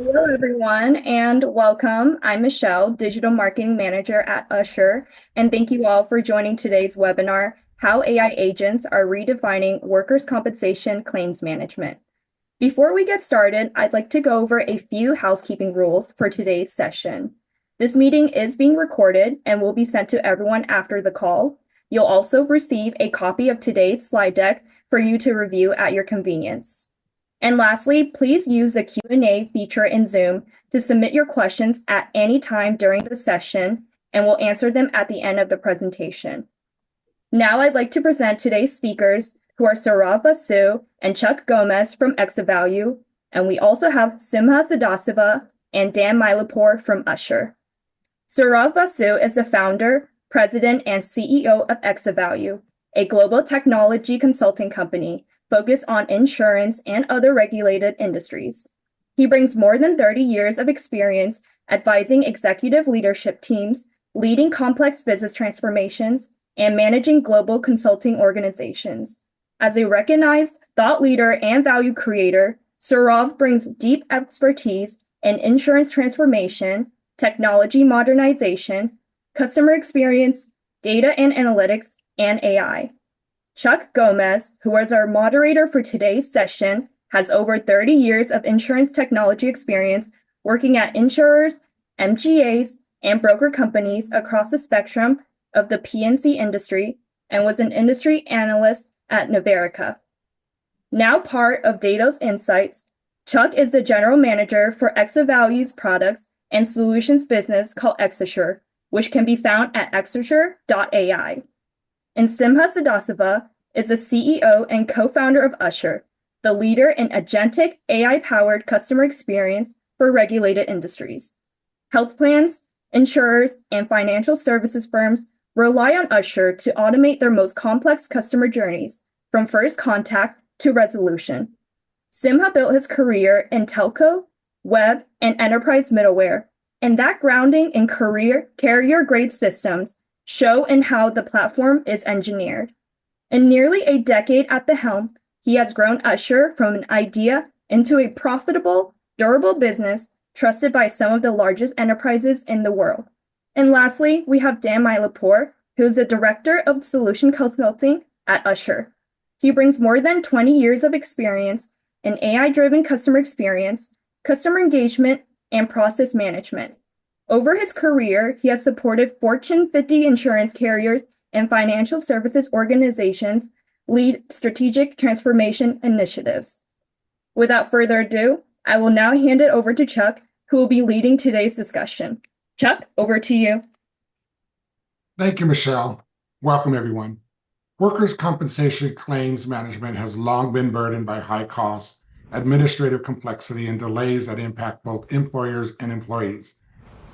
Hello, everyone, and welcome. I'm Michelle, Digital Marketing Manager at Usher, and thank you all for joining today's webinar, How AI Agents Are Redefining Workers' Compensation Claims Management. Before we get started, I'd like to go over a few housekeeping rules for today's session. This meeting is being recorded and will be sent to everyone after the call. You'll also receive a copy of today's slide deck for you to review at your convenience. And lastly, please use the Q&A feature in Zoom to submit your questions at any time during the session, and we'll answer them at the end of the presentation. Now I'd like to present today's speakers, who are Saurav Basu and Chuck Gomez from Exavalue, and we also have Simha Sadasiva and Dan Mylapore from Usher. Saurav Basu is the founder, president, and CEO of Exavalue, a global technology consulting company focused on insurance and other regulated industries. He brings more than 30 years of experience advising executive leadership teams, leading complex business transformations, and managing global consulting organizations. As a recognized thought leader and value creator, Saurav brings deep expertise in insurance transformation, technology modernization, customer experience, data and analytics, and AI. Chuck Gomez, who is our moderator for today's session, has over 30 years of insurance technology experience working at insurers, MGAs, and broker companies across the spectrum of the P&C industry and was an industry analyst at Naverica. Now part of Datos Insights, Chuck is the general manager for Exavalue's products and solutions business called Exasure, which can be found at exasure.ai. And Simha Sadasiva is the CEO and co-founder of Usher, the leader in agentic AI-powered customer experience for regulated industries. Health plans, insurers, and financial services firms rely on Usher to automate their most complex customer journeys, from first contact to resolution. Simha built his career in telco, web, and enterprise middleware, and that grounding in carrier-grade systems show in how the platform is engineered. In nearly a decade at the helm, he has grown Usher from an idea into a profitable, durable business trusted by some of the largest enterprises in the world. And lastly, we have Dan Mylapore, who is the Director of Solution Consulting at Usher. He brings more than 20 years of experience in AI-driven customer experience, customer engagement, and process management. Over his career, he has supported Fortune 50 insurance carriers and financial services organizations lead strategic transformation initiatives. Without further ado, I will now hand it over to Chuck, who will be leading today's discussion. Chuck, over to you. Thank you, Michelle. Welcome, everyone. Workers' compensation claims management has long been burdened by high costs, administrative complexity, and delays that impact both employers and employees.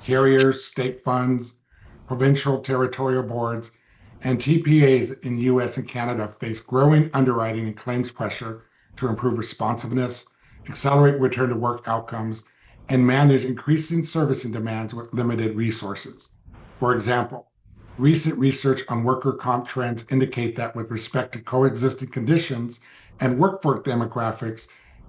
Carriers, state funds, provincial territorial boards, and TPAs in US and Canada face growing underwriting and claims pressure to improve responsiveness, accelerate return to work outcomes, and manage increasing servicing demands with limited resources. For example, recent research on worker comp trends indicate that with respect to coexisting conditions and workforce demographics,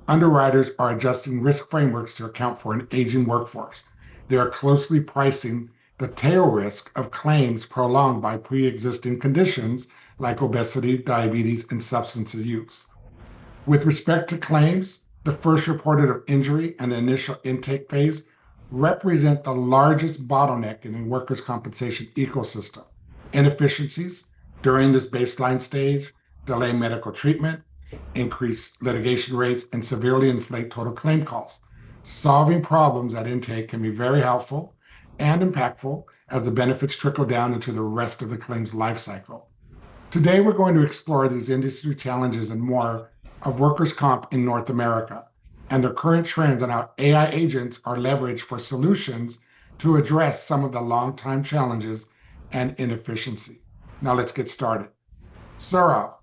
underwriters are adjusting risk frameworks to account for an aging workforce. They are closely pricing the tail risk of claims prolonged by pre-existing conditions like obesity, diabetes, and substance use. With respect to claims, the first reported of injury and the initial intake phase represent the largest bottleneck in the workers' compensation ecosystem. Inefficiencies during this baseline stage delay medical treatment, increase litigation rates, and severely inflate total claim costs. Solving problems at intake can be very helpful and impactful as the benefits trickle down into the rest of the claims lifecycle. Today, we're going to explore these industry challenges and more of workers' comp in North America and the current trends on how AI agents are leveraged for solutions to address some of the long-time challenges and inefficiency. Now let's get started. Saurav,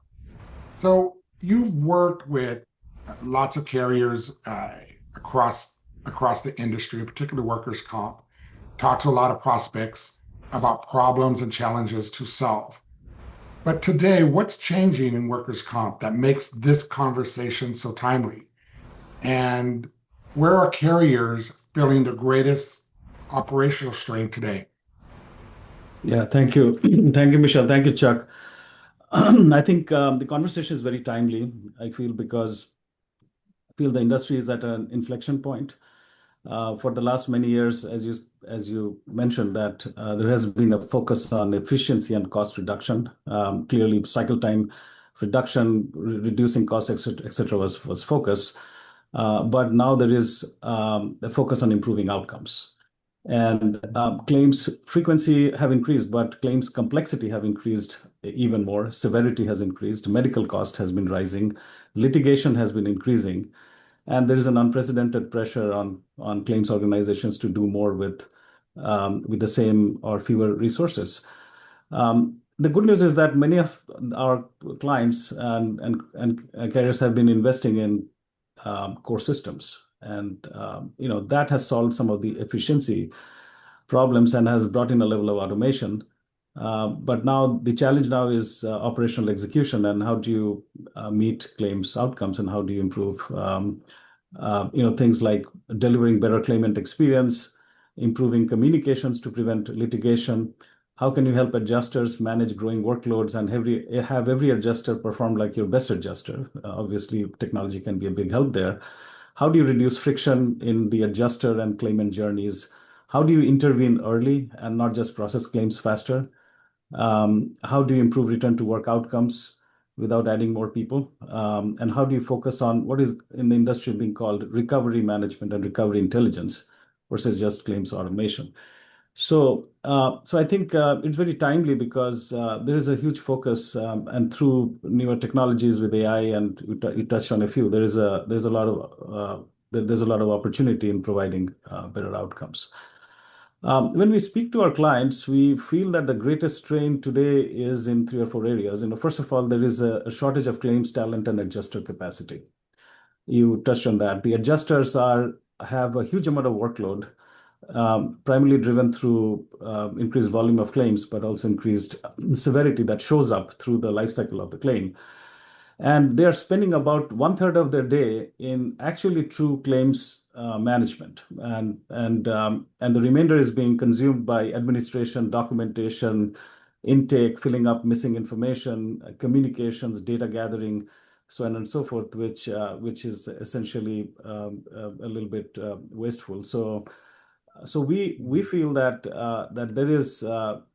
so you've worked with lots of carriers across the industry, particularly workers' comp, talked to a lot of prospects about problems and challenges to solve. But today, what's changing in workers' comp that makes this conversation so timely? And Where are carriers feeling the greatest operational strain today? Yeah, thank you. Thank you, Michelle. Thank you, Chuck. I think the conversation is very timely. I feel because I feel the industry is at an inflection point. For the last many years, as you mentioned, that there has been a focus on efficiency and cost reduction. Clearly, cycle time reduction, reducing cost, et cetera, was focus. But now there is a focus on improving outcomes. And claims frequency have increased, but claims complexity have increased even more. Severity has increased. Medical cost has been rising. Litigation has been increasing. And there is an unprecedented pressure on claims organizations to do more with the same or fewer resources. The good news is that many of our clients and carriers have been investing in core systems, and that has solved some of the efficiency problems and has brought in a level of automation. But now the challenge now is operational execution, and how do you meet claims outcomes, and how do you improve things like delivering better claimant experience, improving communications to prevent litigation. How can you help adjusters manage growing workloads and have every adjuster perform like your best adjuster? Obviously, technology can be a big help there. How do you reduce friction in the adjuster and claimant journeys? How do you intervene early and not just process claims faster? How do you improve return to work outcomes without adding more people? And how do you focus on what is in the industry being called recovery management and recovery intelligence versus just claims automation? So I think it's very timely because there is a huge focus, and through newer technologies with AI, and you touched on a few. There's a lot of there's a lot of opportunity in providing better outcomes. When we speak to our clients, we feel that the greatest strain today is in three or four areas. First of all, there is a shortage of claims talent and adjuster capacity. You touched on that. The adjusters have a huge amount of workload, primarily driven through increased volume of claims, but also increased severity that shows up through the life cycle of the claim. And they are spending about one-third of their day in actually true claims management, and the remainder is being consumed by administration, documentation, intake, filling up missing information, communications, data gathering, so on and so forth, which is essentially a little bit wasteful. So we feel that there is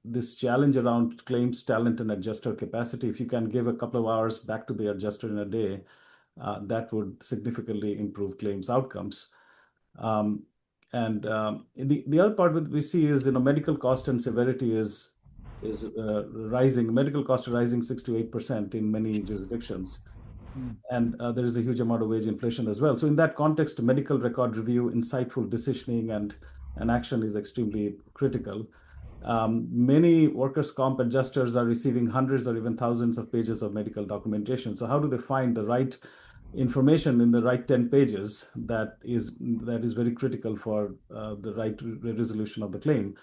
this challenge around claims talent and adjuster capacity. If you can give a couple of hours back to the adjuster in a day, that would significantly improve claims outcomes. And the other part that we see is medical cost and severity is rising. Medical costs are rising 6 to 8% in many jurisdictions. And there is a huge amount of wage inflation as well. So in that context, medical record review, insightful decisioning, and action is extremely critical. Many workers' comp adjusters are receiving hundreds or even thousands of pages of medical documentation. So how do they find the right information in the right 10 pages that is very critical for the right resolution of the claim?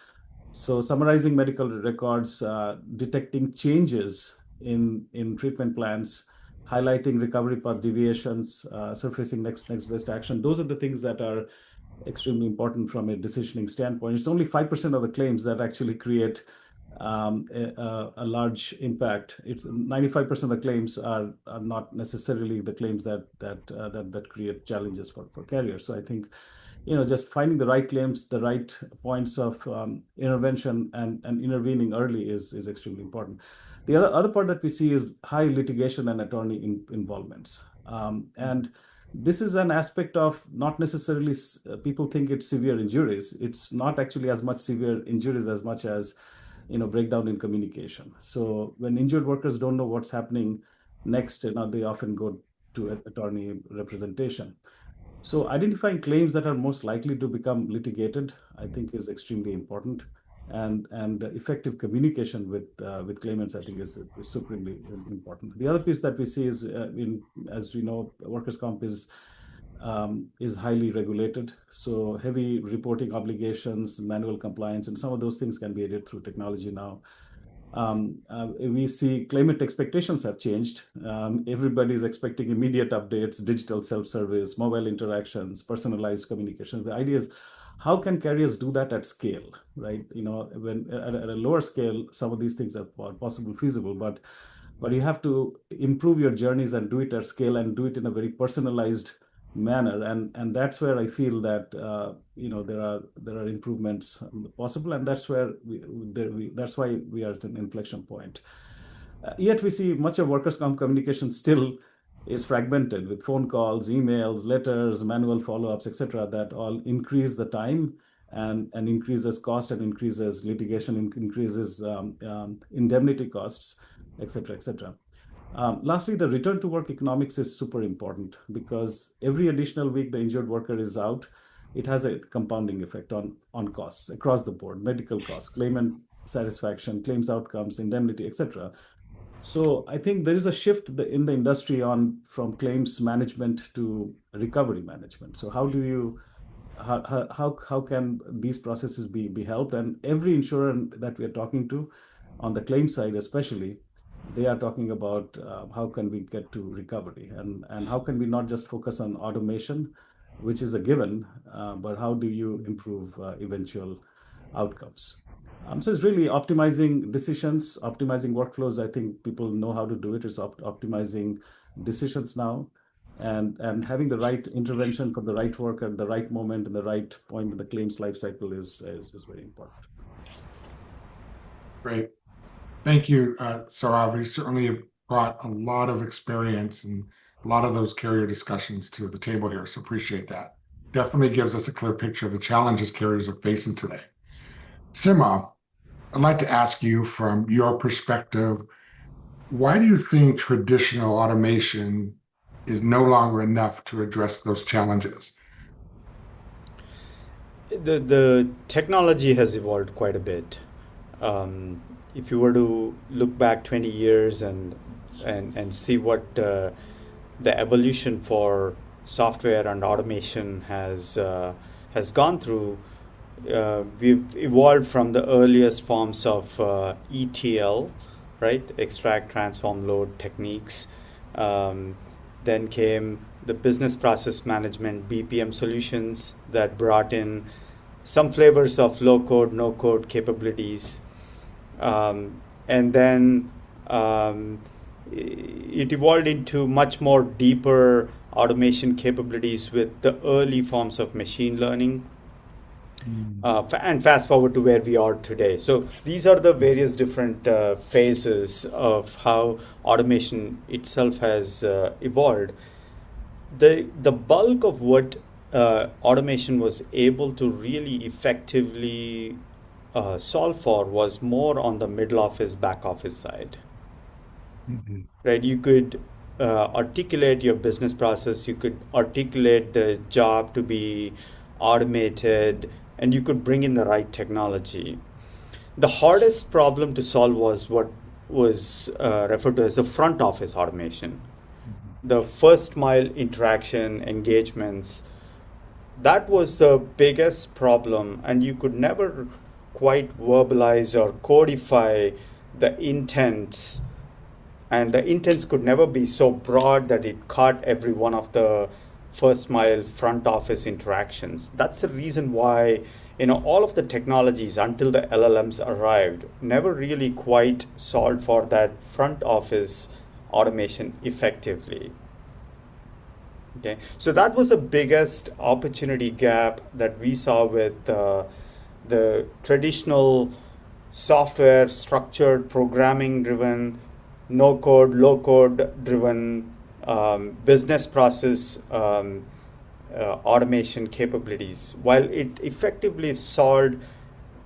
So summarizing medical records, detecting changes in treatment plans, highlighting recovery path deviations, surfacing next best action. Those are the things that are extremely important from a decisioning standpoint. It's only 5% of the claims that actually create a large impact. It's 95% of the claims are not necessarily the claims that create challenges for carriers. So I think just finding the right claims, the right points of intervention, and intervening early is extremely important. The other part that we see is high litigation and attorney involvements. And this is an aspect of not necessarily people think it's severe injuries. It's not actually as much severe injuries as much as breakdown in communication. So when injured workers don't know what's happening next, they often go to attorney representation. So identifying claims that are most likely to become litigated, I think, is extremely important, and effective communication with claimants, I think, is supremely important. The other piece that we see is, as we know, workers' comp is highly regulated, so heavy reporting obligations, manual compliance, and some of those things can be aided through technology now. We see claimant expectations have changed. Everybody's expecting immediate updates, digital self-service, mobile interactions, personalized communications. The idea is, how can carriers do that at scale, right? When at a lower scale, some of these things are possible, feasible, but you have to improve your journeys and do it at scale and do it in a very personalized manner, and that's where I feel that there are improvements possible, and that's why we are at an inflection point. Yet we see much of workers' communication still is fragmented with phone calls, emails, letters, manual follow-ups, etc., that all increase the time and increases cost and increases litigation, increases indemnity costs, etc., etc. Lastly, the return to work economics is super important because every additional week the injured worker is out, it has a compounding effect on costs across the board, medical costs, claimant satisfaction, claims outcomes, indemnity, etc. So I think there is a shift in the industry from claims management to recovery management. So how can these processes be helped? And every insurer that we are talking to, on the claim side especially, they are talking about how can we get to recovery, and how can we not just focus on automation, which is a given, but how do you improve eventual outcomes? So it's really optimizing decisions, optimizing workflows. I think people know how to do it. It's optimizing decisions now, and having the right intervention for the right work at the right moment and the right point in the claims life cycle is very important. Great. Thank you, Saurav. You certainly have brought a lot of experience and a lot of those carrier discussions to the table here, so appreciate that. Definitely gives us a clear picture of the challenges carriers are facing today. Sima, I'd like to ask you from your perspective, why do you think traditional automation is no longer enough to address those challenges? The technology has evolved quite a bit. If you were to look back 20 years and see what the evolution for software and automation has gone through, we've evolved from the earliest forms of ETL, right? Extract, transform, load techniques. Then came the business process management BPM solutions that brought in some flavors of low code, no code capabilities. And then it evolved into much more deeper automation capabilities with the early forms of machine learning. And fast forward to where we are today. So these are the various different phases of how automation itself has evolved. The bulk of what automation was able to really effectively solve for was more on the middle office, back office side. Mm-hmm. Right? You could articulate your business process, you could articulate the job to be automated, and you could bring in the right technology. The hardest problem to solve was what was referred to as the front office automation. The first mile interaction, engagements, that was the biggest problem, and you could never quite verbalize or codify the intents, and the intents could never be so broad that it caught every one of the first mile front office interactions. That's the reason why all of the technologies until the LLMs arrived never really quite solved for that front office automation effectively. Okay, so that was the biggest opportunity gap that we saw with the traditional software structured programming driven, no code, low code driven business process automation capabilities. While it effectively solved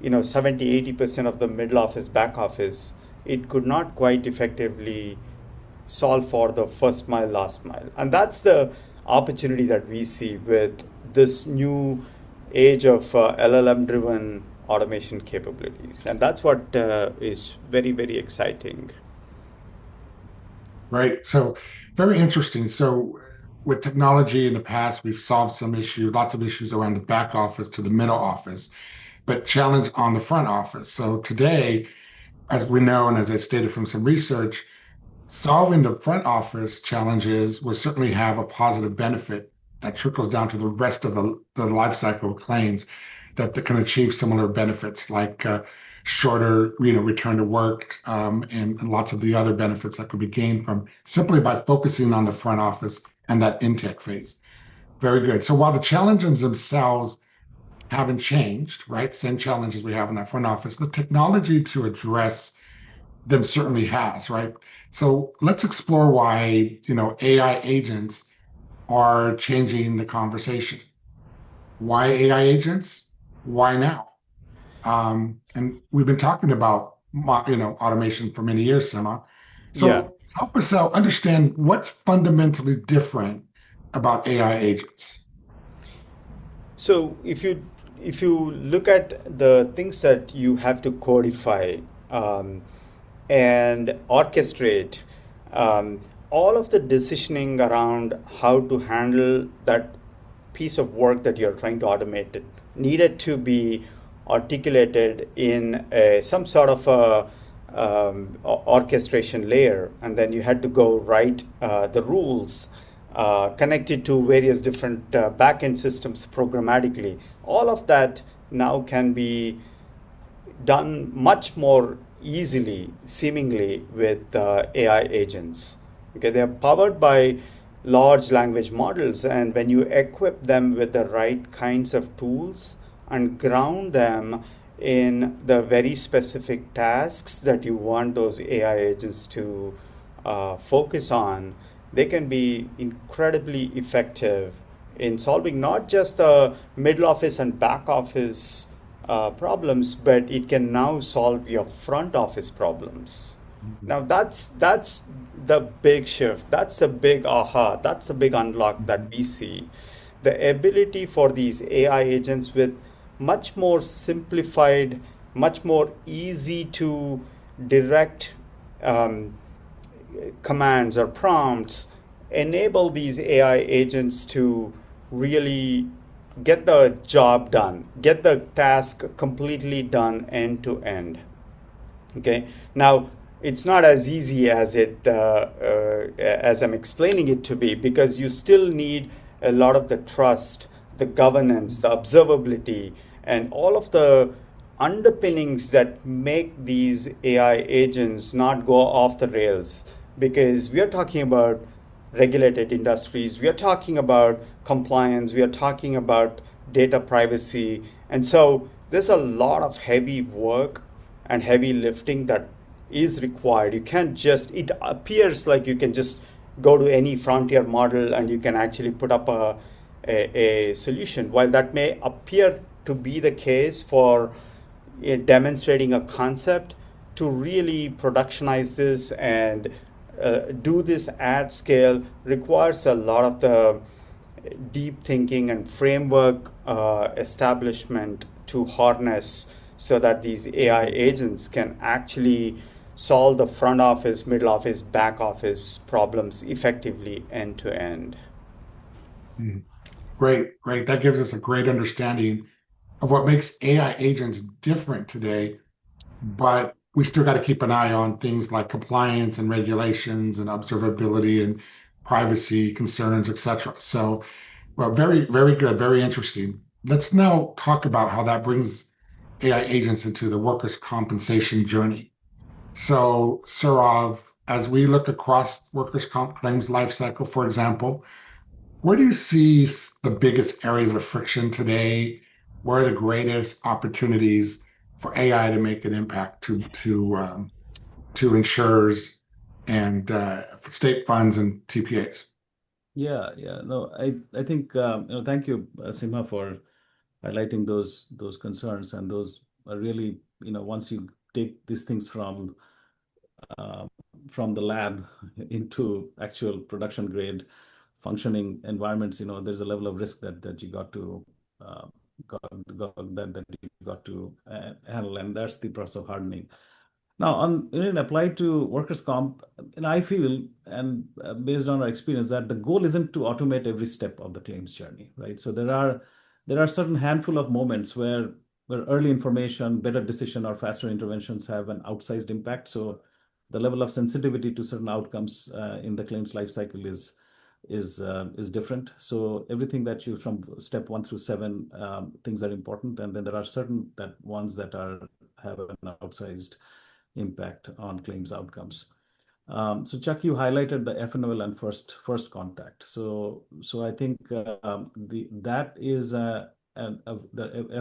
70-80% of the middle office, back office, it could not quite effectively solve for the first mile, last mile. And that's the opportunity that we see with this new age of LLM driven automation capabilities. And that's what is very, very exciting. Right. So very interesting. So with technology in the past, we've solved some issues, lots of issues around the back office to the middle office, but challenge on the front office. So today, as we know, and as I stated from some research, solving the front office challenges will certainly have a positive benefit that trickles down to the rest of the life cycle of claims that can achieve similar benefits like shorter, return to work, and lots of the other benefits that could be gained from simply by focusing on the front office and that intake phase. Very good. So while the challenges themselves haven't changed, right? Same challenges we have in that front office, the technology to address them certainly has, right? So let's explore why, AI agents are changing the conversation. Why AI agents? Why now? And we've been talking about, automation for many years, Sima. Yeah. So help us out understand what's fundamentally different about AI agents. So if you look at the things that you have to codify um, and orchestrate, all of the decisioning around how to handle that piece of work that you're trying to automate it needed to be articulated in some sort of a orchestration layer, and then you had to go write the rules connected to various different backend systems programmatically. All of that now can be done much more easily, seemingly, with AI agents. Okay, they are powered by large language models, and when you equip them with the right kinds of tools and ground them in the very specific tasks that you want those AI agents to focus on, they can be incredibly effective in solving not just the middle office and back office problems, but it can now solve your front office problems. Mhm. Now that's the big shift. That's the big aha. That's the big unlock that we see. The ability for these AI agents with much more simplified, much more easy to direct um, commands or prompts enable these AI agents to really get the job done, get the task completely done end to end. Okay, now it's not as easy as as I'm explaining it to be, because you still need a lot of the trust, the governance, the observability, and all of the underpinnings that make these AI agents not go off the rails. Because we are talking about regulated industries, we are talking about compliance, we are talking about data privacy, and so there's a lot of heavy work and heavy lifting that is required. You can't just, it appears like you can just go to any frontier model and you can actually put up a solution. While that may appear to be the case for demonstrating a concept, to really productionize this and do this at scale requires a lot of the deep thinking and framework establishment to harness, so that these AI agents can actually solve the front office, middle office, back office problems effectively end to end. Mhm. Great, great. That gives us a great understanding of what makes AI agents different today, but we still got to keep an eye on things like compliance and regulations and observability and privacy concerns, et cetera. So, well, very, very good, very interesting. Let's now talk about how that brings AI agents into the workers' compensation journey. So, Sarav, as we look across workers' comp claims lifecycle, for example, where do you see the biggest areas of friction today? Where are the greatest opportunities for AI to make an impact to insurers and state funds and TPAs? Yeah. No, I think thank you, Simha, for highlighting those concerns, and those are really, once you take these things uh, from the lab into actual production grade functioning environments, there's a level of risk that you got to uh, that you got to handle, and that's the process of hardening. Now, applied to workers' comp, and I feel, and based on our experience, that the goal isn't to automate every step of the claims journey, right? So there are certain handful of moments where where early information, better decision, or faster interventions have an outsized impact. So the level of sensitivity to certain outcomes in the claims lifecycle is different. So everything that you from step 1 through 7, things are important, and then there are certain ones that have an outsized impact on claims outcomes. So Chuck, you highlighted the FNOL and first contact. So I think that is the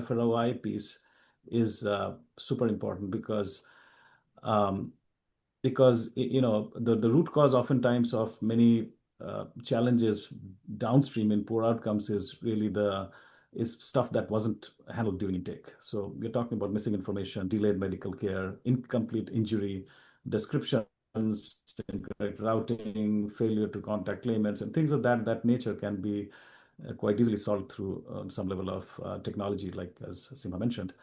FROI piece is super important because the root cause oftentimes of many challenges downstream in poor outcomes is really is stuff that wasn't handled during intake. So we're talking about missing information, delayed medical care, incomplete injury descriptions, incorrect routing, failure to contact claimants, and things of that nature can be quite easily solved through some level of technology, like as Seema mentioned.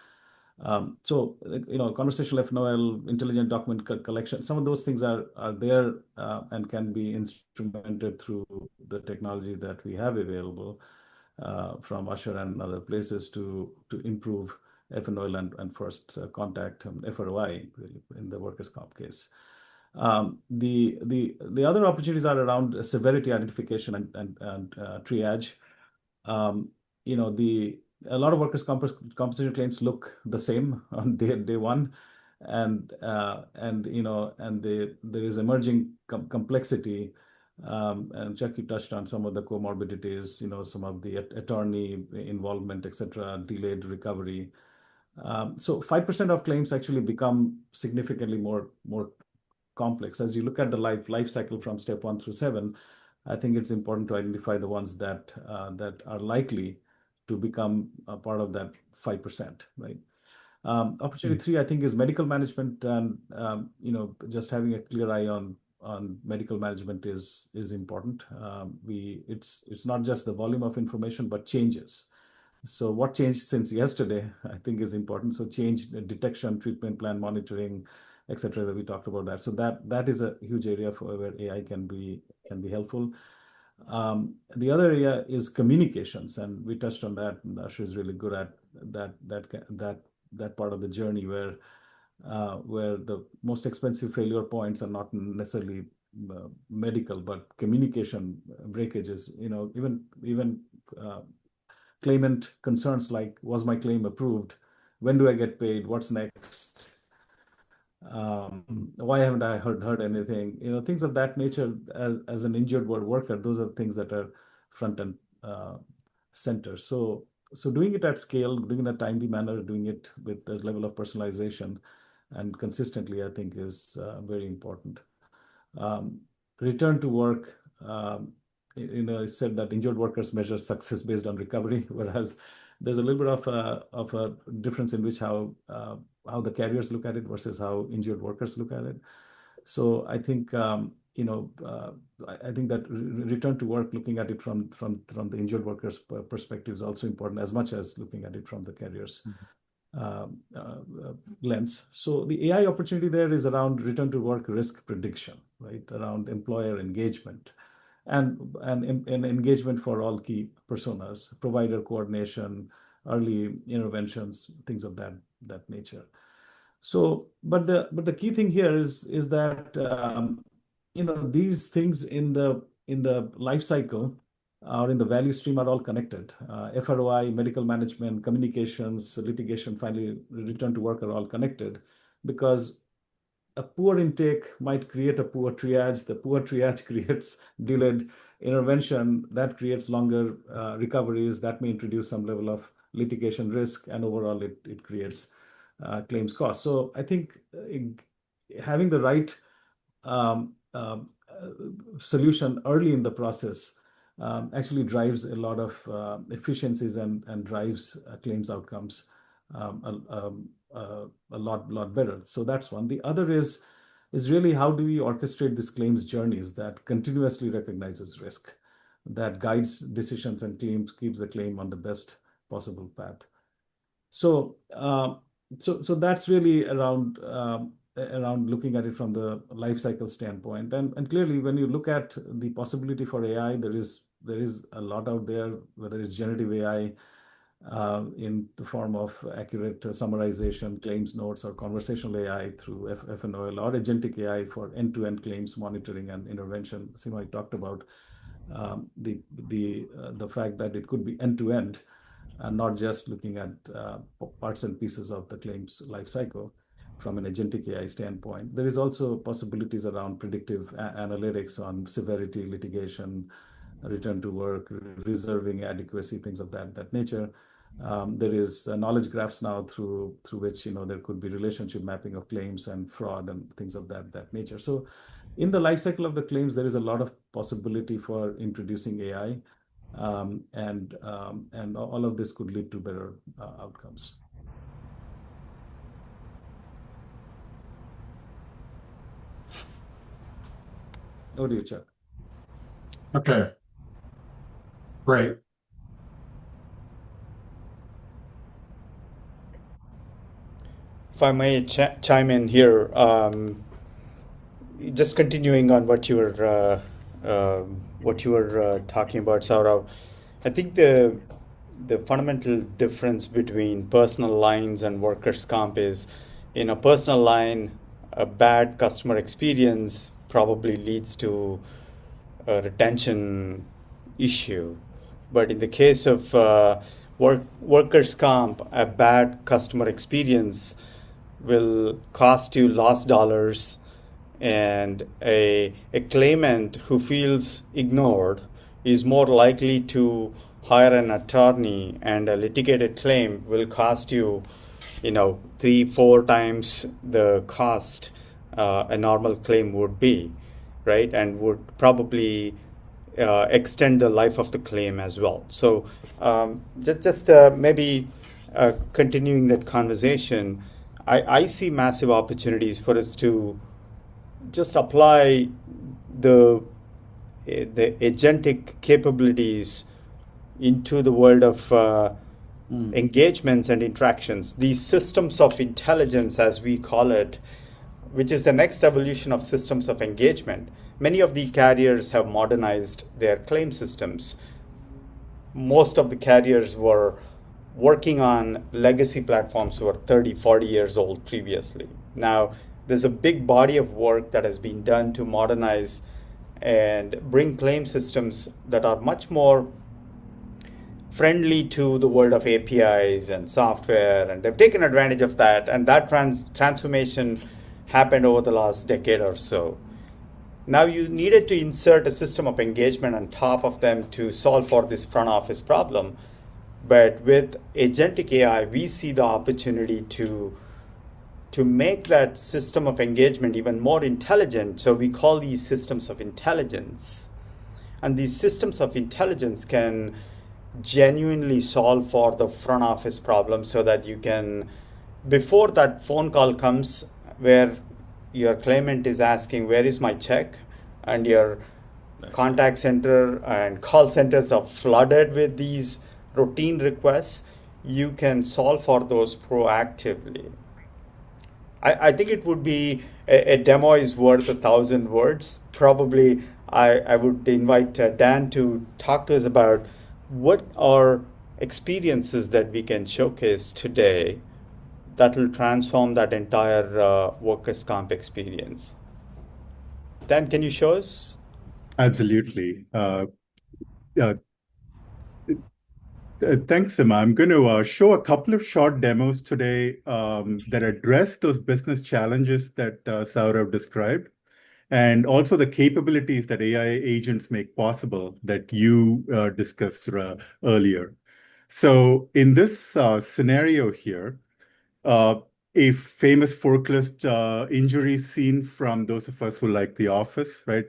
Conversational FNOL, intelligent document collection, some of those things are there and can be instrumented through the technology that we have available from Usher and other places to improve FNOL and first contact FROI really, in the workers' comp case. The other opportunities are around severity identification and triage. A lot of workers' compensation claims look the same on day one, and there is emerging complexity. And Chuck, you touched on some of the comorbidities, some of the attorney involvement, etc., delayed recovery. So 5% of claims actually become significantly more complex. As you look at the life cycle from step 1 through 7, I think it's important to identify the ones that are likely to become a part of that 5%, right? Opportunity 3, I think, is medical management, and just having a clear eye on medical management is important. It's not just the volume of information, but changes. So what changed since yesterday, I think, is important. So change detection, treatment plan, monitoring, etc. That we talked about that. So that is a huge area where AI can be helpful. The other area is communications, and we touched on that. And Asher is really good at that part of the journey where the most expensive failure points are not necessarily medical, but communication breakages. Even claimant concerns like, was my claim approved? When do I get paid? What's next? Why haven't I heard anything? Things of that nature. As an injured worker, those are things that are front and center. So doing it at scale, doing it in a timely manner, doing it with the level of personalization and consistently, I think, is very important. Return to work. It said that injured workers measure success based on recovery, whereas there's a little bit of a difference in which how the carriers look at it versus how injured workers look at it. So I think I think that return to work, looking at it from the injured workers' perspective, is also important as much as looking at it from the carriers' lens. So the AI opportunity there is around return to work risk prediction, right? Around employer engagement. And engagement for all key personas, provider coordination, early interventions, things of that nature. So, but the key thing here is that these things in the life cycle or in the value stream are all connected. FROI, medical management, communications, litigation, finally return to work are all connected, because a poor intake might create a poor triage. The poor triage creates delayed intervention. That creates longer recoveries. That may introduce some level of litigation risk, and overall it creates claims costs. So I think having the right solution early in the process actually drives a lot of efficiencies and drives claims outcomes a lot better. So that's one. The other is really how do we orchestrate these claims journeys that continuously recognizes risk, that guides decisions and claims, keeps the claim on the best possible path. So that's really around looking at it from the life cycle standpoint. And clearly, when you look at the possibility for AI, there is a lot out there, whether it's generative AI, in the form of accurate summarization, claims notes, or conversational AI through FNOL or agentic AI for end-to-end claims monitoring and intervention. Seema talked about the fact that it could be end-to-end and not just looking at parts and pieces of the claims lifecycle from an agentic AI standpoint. There is also possibilities around predictive analytics on severity, litigation, return to work, reserving adequacy, things of that nature. There is knowledge graphs now through which there could be relationship mapping of claims and fraud and things of that nature. So in the life cycle of the claims, there is a lot of possibility for introducing AI, and all of this could lead to better outcomes. Over to you, Chuck. Okay, great. If I may chime in here, just continuing on what you were talking about, Saurav. I think the fundamental difference between personal lines and workers' comp is, in a personal line, a bad customer experience probably leads to a retention issue. But in the case of workers' comp, a bad customer experience will cost you lost dollars, and a claimant who feels ignored is more likely to hire an attorney, and a litigated claim will cost you 3-4 times the cost a normal claim would be, right? And would probably extend the life of the claim as well. So just maybe continuing that conversation, I see massive opportunities for us to just apply the agentic capabilities into the world of engagements and interactions. These systems of intelligence, as we call it, which is the next evolution of systems of engagement. Many of the carriers have modernized their claim systems. Most of the carriers were working on legacy platforms who were 30, 40 years old previously. Now, there's a big body of work that has been done to modernize and bring claim systems that are much more friendly to the world of APIs and software, and they've taken advantage of that. And that transformation happened over the last decade or so. Now you needed to insert a system of engagement on top of them to solve for this front office problem. But with agentic AI, we see the opportunity to make that system of engagement even more intelligent. So we call these systems of intelligence. And these systems of intelligence can genuinely solve for the front office problem, so that you can, before that phone call comes where your claimant is asking, where is my check? And your contact center and call centers are flooded with these routine requests, you can solve for those proactively. I think it would be a demo is worth 1,000 words. Probably I would invite Dan to talk to us about what are experiences that we can showcase today that will transform that entire workers' comp experience. Dan, can you show us? Absolutely. Thanks, Seema. I'm going to show a couple of short demos today that address those business challenges that Saurav described, and also the capabilities that AI agents make possible that you discussed earlier. So in this scenario here, a famous forklift injury scene from those of us who like The Office, right?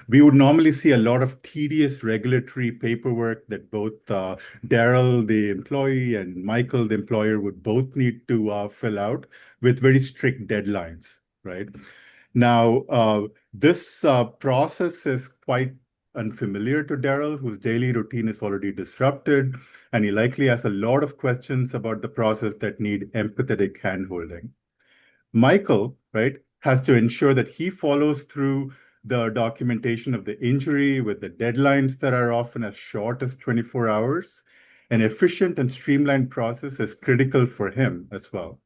We would normally see a lot of tedious regulatory paperwork that both Daryl, the employee, and Michael, the employer, would both need to fill out with very strict deadlines, right? Now, this process is quite unfamiliar to Daryl, whose daily routine is already disrupted, and he likely has a lot of questions about the process that need empathetic handholding. Michael, right, has to ensure that he follows through the documentation of the injury with the deadlines that are often as short as 24 hours. an efficient and streamlined process is critical for him as well.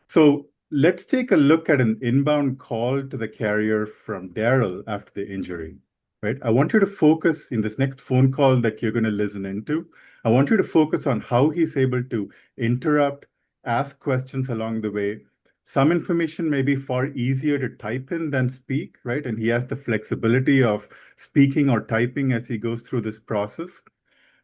So let's take a look at an inbound call to the carrier from Daryl after the injury, right? I want you to focus in this next phone call that you're going to listen into. I want you to focus on how he's able to interrupt, ask questions along the way. Some information may be far easier to type in than speak, right? And he has the flexibility of speaking or typing as he goes through this process.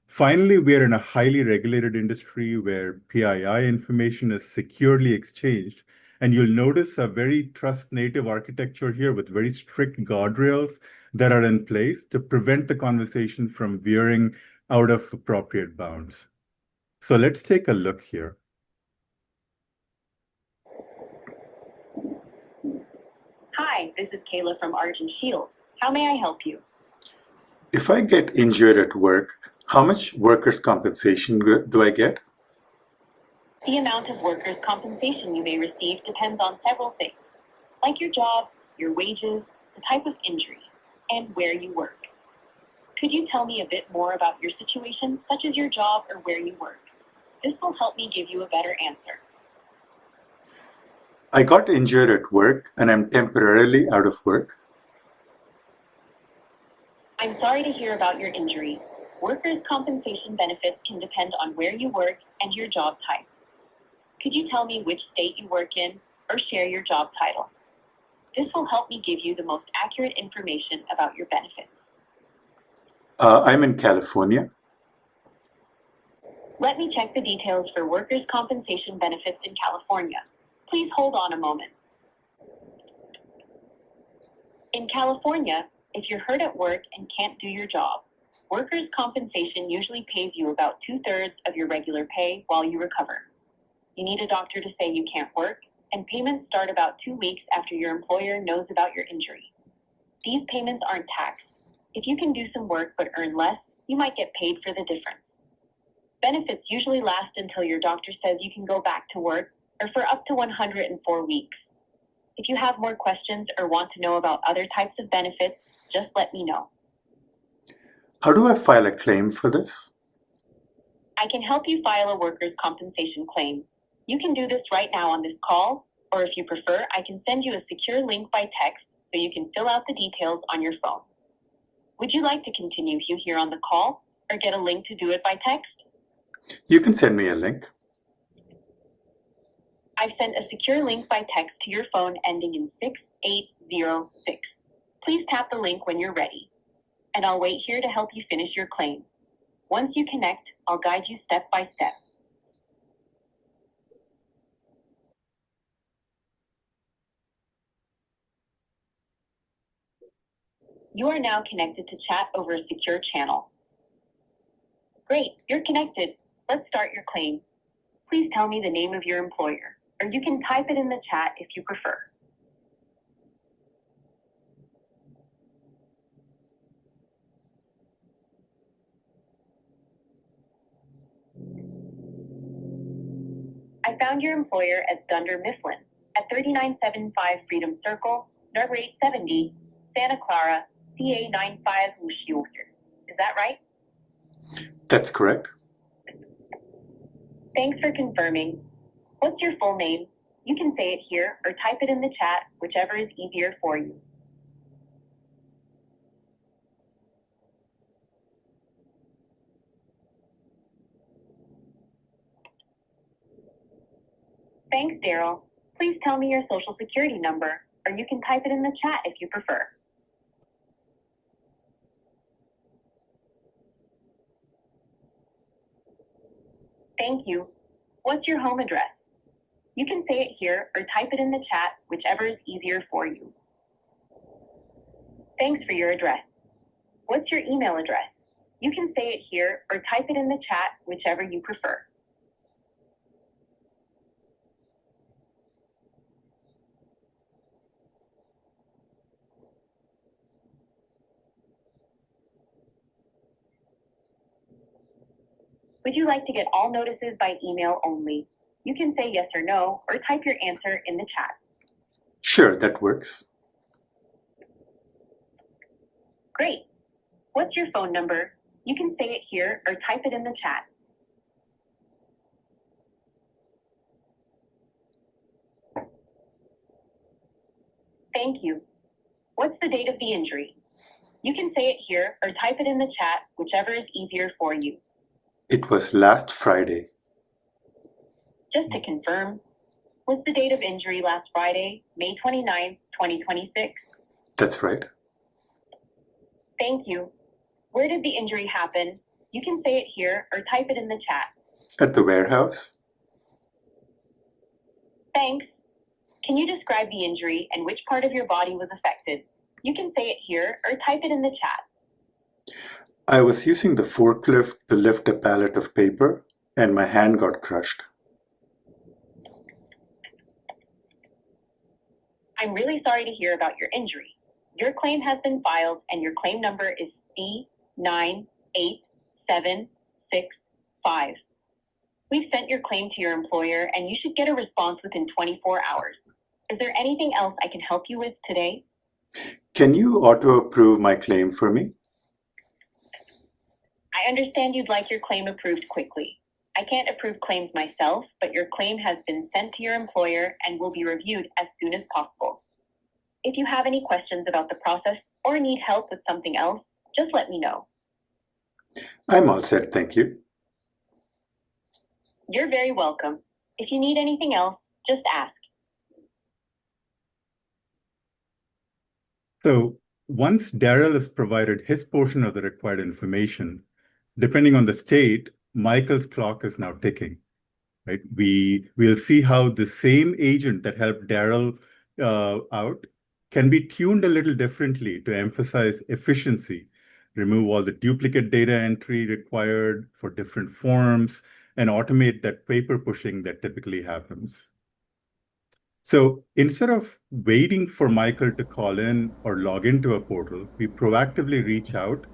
Finally, we are in a highly regulated industry where PII information is securely exchanged. And you'll notice a very trust-native architecture here with very strict guardrails that are in place to prevent the conversation from veering out of appropriate bounds. So let's take a look here. Hi, this is Kayla from Argent Shield. How may I help you? If I get injured at work, how much workers' compensation do I get? The amount of workers' compensation you may receive depends on several things, like your job, your wages, the type of injury, and where you work. Could you tell me a bit more about your situation, such as your job or where you work? This will help me give you a better answer. I got injured at work and I'm temporarily out of work. I'm sorry to hear about your injury. Workers' compensation benefits can depend on where you work and your job type. Could you tell me which state you work in or share your job title? This will help me give you the most accurate information about your benefits. I'm in California. Let me check the details for workers' compensation benefits in California. Please hold on a moment. In California, if you're hurt at work and can't do your job, workers' compensation usually pays you about 2/3 of your regular pay while you recover. You need a doctor to say you can't work, and payments start about 2 weeks after your employer knows about your injury. These payments aren't taxed. If you can do some work but earn less, you might get paid for the difference. Benefits usually last until your doctor says you can go back to work, or for up to 104 weeks. If you have more questions or want to know about other types of benefits, just let me know. How do I file a claim for this? I can help you file a workers' compensation claim. You can do this right now on this call, or if you prefer, I can send you a secure link by text so you can fill out the details on your phone. Would you like to continue here on the call, or get a link to do it by text? You can send me a link. I've sent a secure link by text to your phone ending in 6806. Please tap the link when you're ready, and I'll wait here to help you finish your claim. Once you connect, I'll guide you step by step. You are now connected to chat over a secure channel. Great, you're connected. Let's start your claim. Please tell me the name of your employer, or you can type it in the chat if you prefer. I found your employer as Dunder Mifflin at 3975 Freedom Circle, number 870, Santa Clara, CA 95 Wushioker. Is that right? That's correct. Thanks for confirming. What's your full name? You can say it here or type it in the chat, whichever is easier for you. Thanks, Daryl. Please tell me your social security number, or you can type it in the chat if you prefer. Thank you. What's your home address? You can say it here or type it in the chat, whichever is easier for you. Thanks for your address. What's your email address? You can say it here or type it in the chat, whichever you prefer. Would you like to get all notices by email only? You can say yes or no, or type your answer in the chat. Sure, that works. Great. What's your phone number? You can say it here or type it in the chat. Thank you. What's the date of the injury? You can say it here or type it in the chat, whichever is easier for you. It was last Friday. Just to confirm, was the date of injury last Friday, May 29th, 2026? That's right. Thank you. Where did the injury happen? You can say it here or type it in the chat. At the warehouse? Thanks. Can you describe the injury and which part of your body was affected? You can say it here or type it in the chat. I was using the forklift to lift a pallet of paper, and my hand got crushed. I'm really sorry to hear about your injury. Your claim has been filed and your claim number is C98765. We've sent your claim to your employer and you should get a response within 24 hours. Is there anything else I can help you with today? Can you auto-approve my claim for me? I understand you'd like your claim approved quickly. I can't approve claims myself, but your claim has been sent to your employer and will be reviewed as soon as possible. If you have any questions about the process or need help with something else, just let me know. I'm all set, thank you. You're very welcome. If you need anything else, just ask. So once Daryl has provided his portion of the required information, depending on the state, Michael's clock is now ticking, right? We'll see how the same agent that helped Daryl out can be tuned a little differently to emphasize efficiency, remove all the duplicate data entry required for different forms, and automate that paper pushing that typically happens. So instead of waiting for Michael to call in or log into a portal, we proactively reach out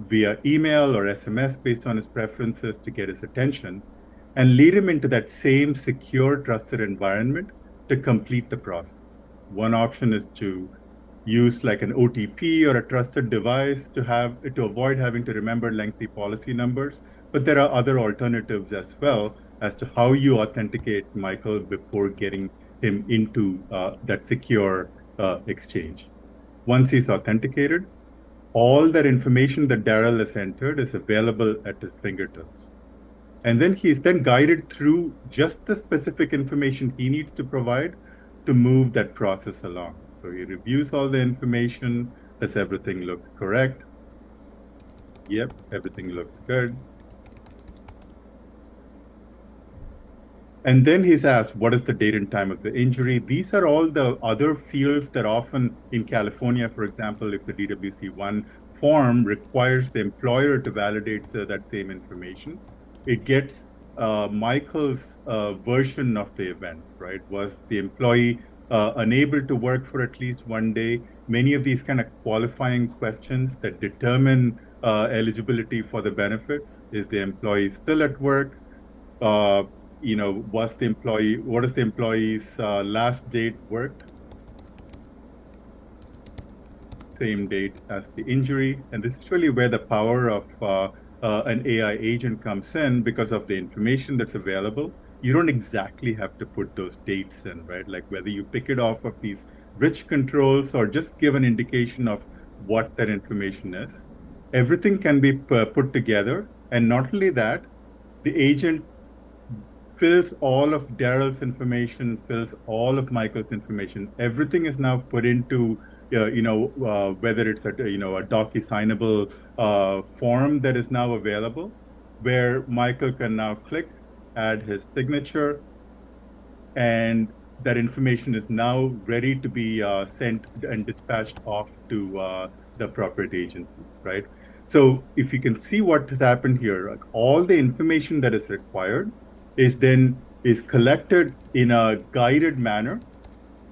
via email or SMS based on his preferences to get his attention and lead him into that same secure, trusted environment to complete the process. One option is to use like an OTP or a trusted device to avoid having to remember lengthy policy numbers. But there are other alternatives as well as to how you authenticate Michael before getting him into that secure exchange. Once he's authenticated, all that information that Daryl has entered is available at his fingertips. And then he's then guided through just the specific information he needs to provide to move that process along. So he reviews all the information. Does everything look correct? Yep, everything looks good. And then he's asked, what is the date and time of the injury? These are all the other fields that often in California, for example, if the DWC-1 form requires the employer to validate that same information, it gets Michael's version of the event, right? Was the employee unable to work for at least one day? Many of these kind of qualifying questions that determine eligibility for the benefits. Is the employee still at work? What is the employee's last date worked? Same date as the injury. And this is really where the power of an AI agent comes in because of the information that's available. You don't exactly have to put those dates in, right? Like whether you pick it off of these rich controls or just give an indication of what that information is. Everything can be put together. And not only that, the agent fills all of Daryl's information, fills all of Michael's information. Everything is now put into, whether it's a docu-signable form that is now available, where Michael can now click, add his signature, and that information is now ready to be sent and dispatched off to the appropriate agency, right? So if you can see what has happened here, like all the information that is required is collected in a guided manner,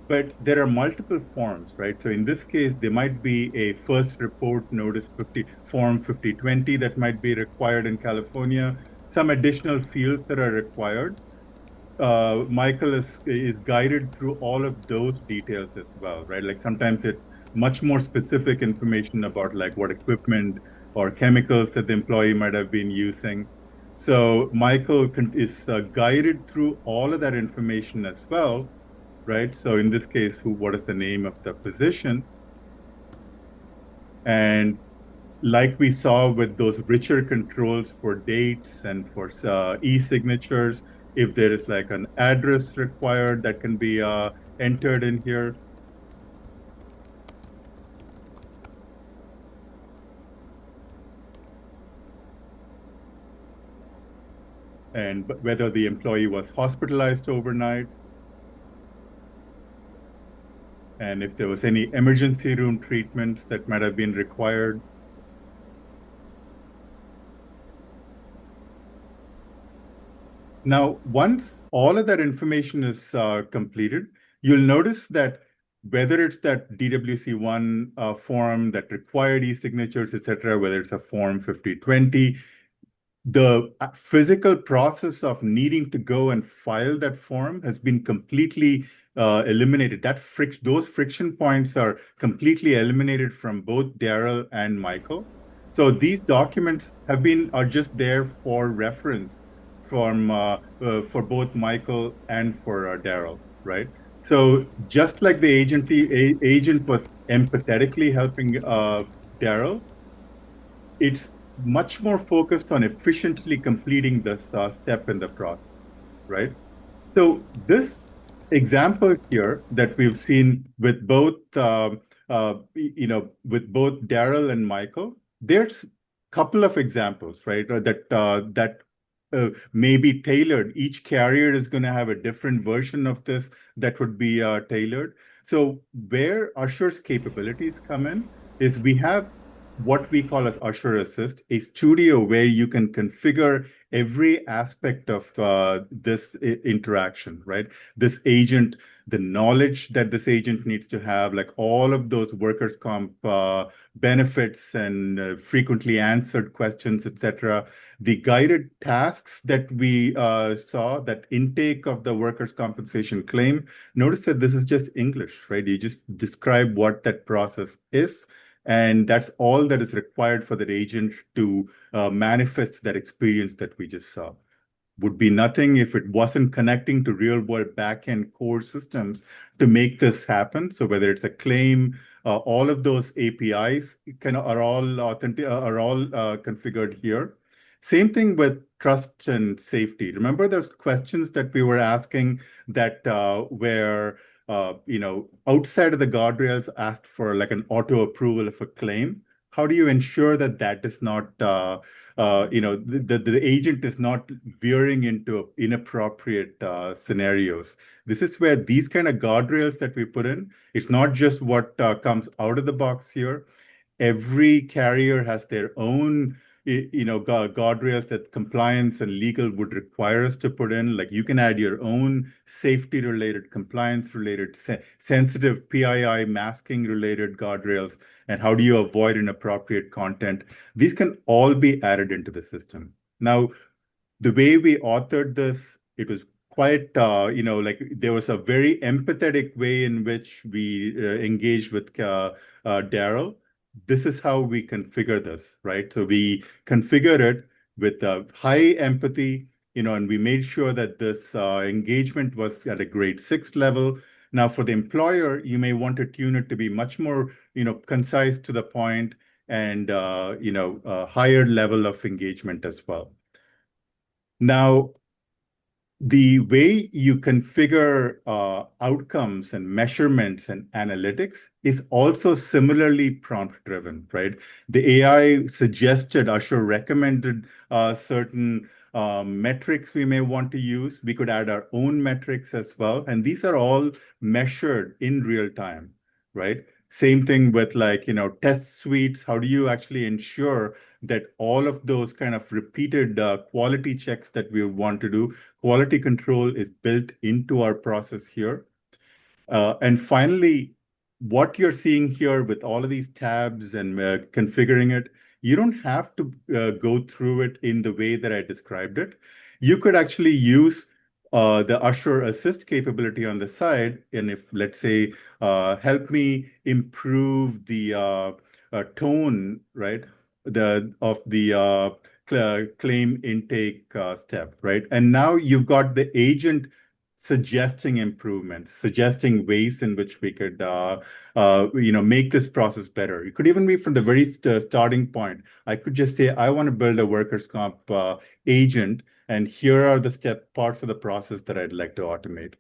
but there are multiple forms, right? So in this case, there might be a first report notice form 5020 that might be required in California, some additional fields that are required. Michael is guided through all of those details as well, right? Like sometimes it's much more specific information about like what equipment or chemicals that the employee might have been using. So Michael is guided through all of that information as well, right? So in this case, what is the name of the position? And like we saw with those richer controls for dates and for e-signatures, if there is like an address required that can be entered in here. And whether the employee was hospitalized overnight, and if there was any emergency room treatments that might have been required. Now, once all of that information is completed, you'll notice that whether it's that DWC1 form that required e-signatures, et cetera, whether it's a form 5020, the physical process of needing to go and file that form has been completely eliminated. Those friction points are completely eliminated from both Daryl and Michael. So these documents are just there for reference for both Michael and for Daryl, right? So just like the agent was empathetically helping Daryl, it's much more focused on efficiently completing this step in the process, right? So this example here that we've seen with both, with both Daryl and Michael, there's a couple of examples, right? That may be tailored. Each carrier is going to have a different version of this that would be tailored. So where Usher's capabilities come in is we have what we call as Usher Assist, a studio where you can configure every aspect of this interaction, right? This agent, the knowledge that this agent needs to have, like all of those workers' comp benefits and frequently answered questions, etc. The guided tasks that we saw, that intake of the workers' compensation claim, notice that this is just English, right? You just describe what that process is. And that's all that is required for that agent to manifest that experience that we just saw. Would be nothing if it wasn't connecting to real-world back-end core systems to make this happen. So whether it's a claim, all of those APIs are all configured here. Same thing with trust and safety. Remember those questions that we were asking that were outside of the guardrails asked for like an auto approval of a claim? How do you ensure that that is not, the agent is not veering into inappropriate scenarios? This is where these kind of guardrails that we put in, it's not just what comes out of the box here. Every carrier has their own guardrails that compliance and legal would require us to put in. Like you can add your own safety related, compliance related, sensitive PII masking related guardrails, and how do you avoid inappropriate content. These can all be added into the system. Now, the way we authored this, it was quite, there was a very empathetic way in which we engaged with Daryl. This is how we configure this, right? So we configured it with high empathy, and we made sure that this engagement was at a grade 6 level. Now, for the employer, you may want to tune it to be much more, concise to the point and, a higher level of engagement as well. Now, the way you configure outcomes and measurements and analytics is also similarly prompt-driven, right? The AI suggested, Usher recommended certain metrics we may want to use. We could add our own metrics as well. And these are all measured in real time, right? Same thing with test suites. How do you actually ensure that all of those kind of repeated quality checks that we want to do, quality control is built into our process here. And finally, what you're seeing here with all of these tabs and configuring it, you don't have to go through it in the way that I described it. You could actually use the Usher Assist capability on the side. And if, let's say, help me improve the tone, right? claim intake step, right? And now you've got the agent suggesting improvements, suggesting ways in which we could, make this process better. It could even be from the very starting point. I could just say, I want to build a workers' comp agent, and here are the parts of the process that I'd like to automate.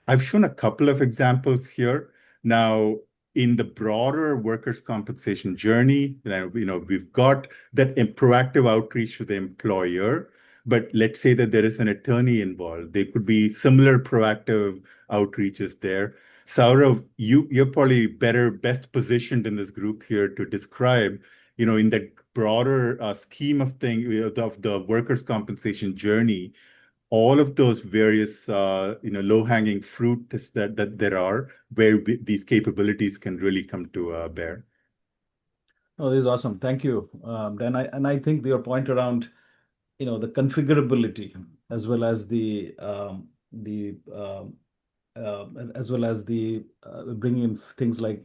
I've shown a couple of examples here. Now, in the broader workers' compensation journey, we've got that proactive outreach to the employer. But let's say that there is an attorney involved. There could be similar proactive outreaches there. Saurav, you're probably best positioned in this group here to describe, in the broader scheme of things of the workers' compensation journey, all of those various low-hanging fruit that there are where these capabilities can really come to bear. Oh, this is awesome. Thank you, Dan. I think your point around the configurability as well as the bringing in things like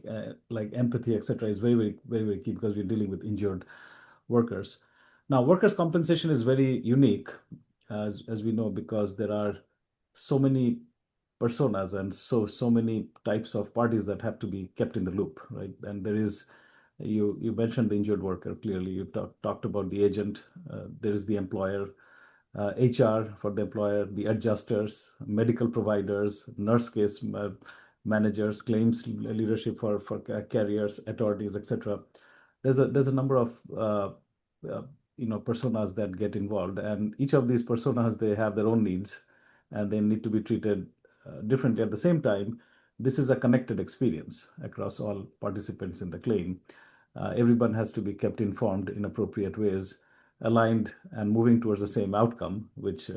empathy, etc., is very, very, very, very key because we're dealing with injured workers. Now, workers' compensation is very unique, as we know, because there are so many personas and so many types of parties that have to be kept in the loop, right? And there is you mentioned the injured worker clearly. You talked about the agent. There is the employer, HR for the employer, the adjusters, medical providers, nurse case managers, claims leadership for carriers, attorneys, etc. There's a number of personas that get involved, and each of these personas, they have their own needs, and they need to be treated differently. At the same time, this is a connected experience across all participants in the claim. Everyone has to be kept informed in appropriate ways, aligned and moving towards the same outcome, which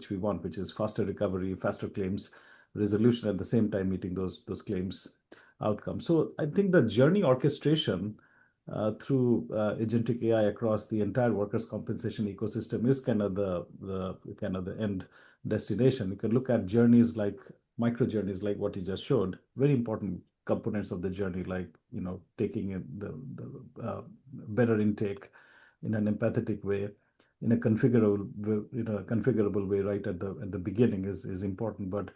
we want, which is faster recovery, faster claims resolution, at the same time meeting those claims outcomes. So I think the journey orchestration through agentic AI across the entire workers' compensation ecosystem is kind of the end destination. You can look at journeys like micro journeys, like what you just showed, very important components of the journey, like taking in the better intake in an empathetic way, in a configurable way right at the beginning is important. But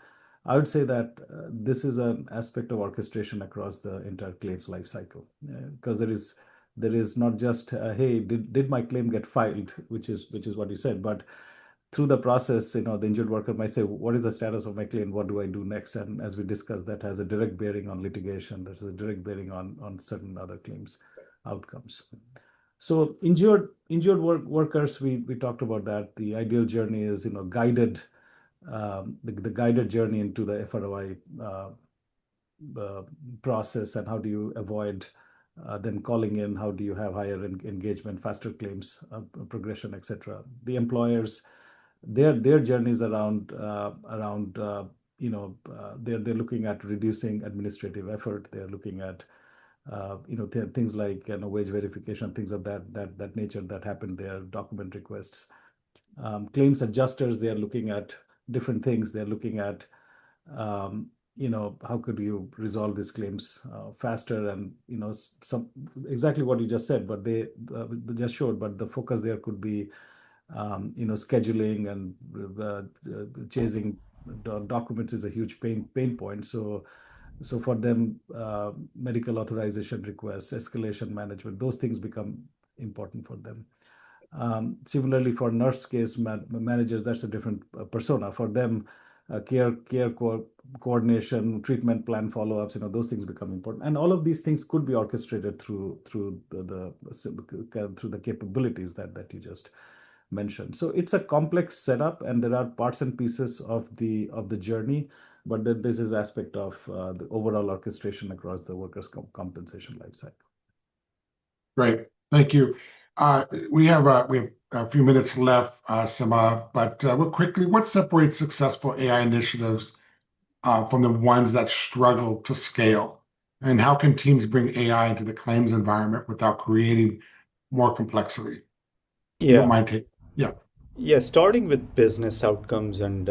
I would say that this is an aspect of orchestration across the entire claims life cycle, because there is not just hey, did my claim get filed, which is what you said, but through the process, the injured worker might say, what is the status of my claim? What do I do next? And as we discussed, that has a direct bearing on litigation. That has a direct bearing on certain other claims outcomes. So injured workers, we talked about that. The ideal journey is guided, the guided journey into the FROI process, and how do you avoid them calling in? How do you have higher engagement, faster claims progression, etc. The employers, their journeys around they're looking at reducing administrative effort. They're looking at things like wage verification, things of that nature that happen there, document requests. Claims adjusters, they are looking at different things. They're looking at how could you resolve these claims faster, and some exactly what you just said, but they just showed. But the focus there could be scheduling and chasing documents is a huge pain point. So for them, medical authorization requests, escalation management, those things become important for them. Similarly, for nurse case managers, that's a different persona. For them, care coordination, treatment plan follow-ups, those things become important. And all of these things could be orchestrated through the capabilities that you just mentioned. So it's a complex setup, and there are parts and pieces of the journey, but this is aspect of the overall orchestration across the workers' compensation lifecycle. Great, thank you. We have a few minutes left, Sima, but real quickly, what separates successful AI initiatives from the ones that struggle to scale? And how can teams bring AI into the claims environment without creating more complexity? You don't mind taking? Yeah. Yeah, starting with business outcomes and